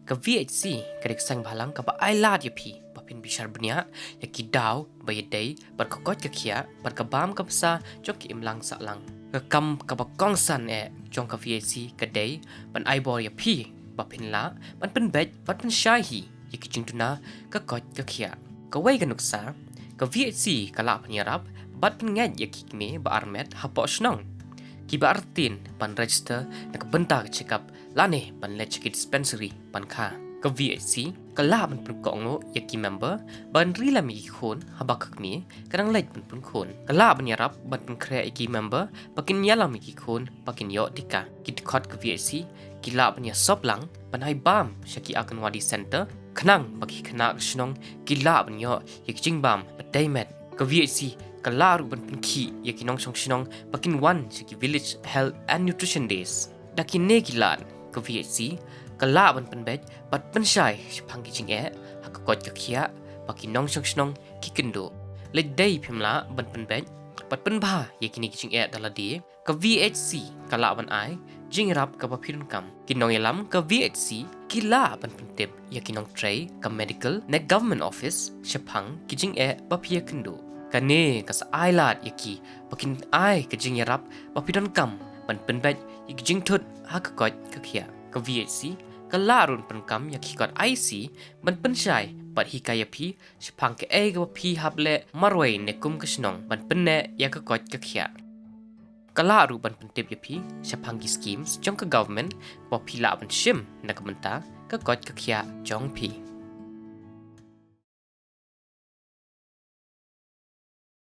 ke VHC kedek sang balang ke ba ailat ya pi papin bishar benya ya ki daw bayadai berkokot ke kia berkebam ke besa jok ki imlang sahlang ke kam ke ba kongsan jong ke VHC kedai ban aibor ya pi papin la ban pen bej ban pen syahi ya ki jingtuna ke kot ke kia ke wei ke nuksa ke VHC ke la penyarap bat pen ngaj ya ki me ba armet hapok snong Kiba artin pan register nak bentar check up lane pan let check dispensary pan kha ke VHC ke la pan pun kongo ya ki member ban rila mi khon habak mi kadang let pun khon ke la ban yarap ban pun kre ki member pakin yala mi khon pakin yo dika kit khot ke VHC ki la ban ya sop lang pan hai bam shaki akan wadi center khnang baki khna snong ki la ban yo yik jing bam daimet ke VHC Kalaru ban penki ya kinong song sinong pakin wan segi village health and nutrition days dakin ne kilan ke VHC kala ban penbej bat pensyai sepang kijing hakakot ke khia pakin nong song sinong kikendo le dai phimla ban penbej bat penba ya kini kijing daladi ke VHC kala ban ai jing rap ke papirun kam kinong yalam ke VHC kila ban pentip ya kinong tray ke medical ne government office sepang kijing papia kendo Kane kas ailat yaki pakin ai kejing yarap papidon kam ban penbet yikjing thut hakakot kakhia ka VHC kalarun penkam yaki kot IC ban pensyai pat hikayapi sepang ke ga pi hable marwai nekum kesnong ban penne yakakot kakhia kalaru ban pentip yapi sepang ki schemes jong ka government pa pila ban shim nakamenta kakot kakhia jong pi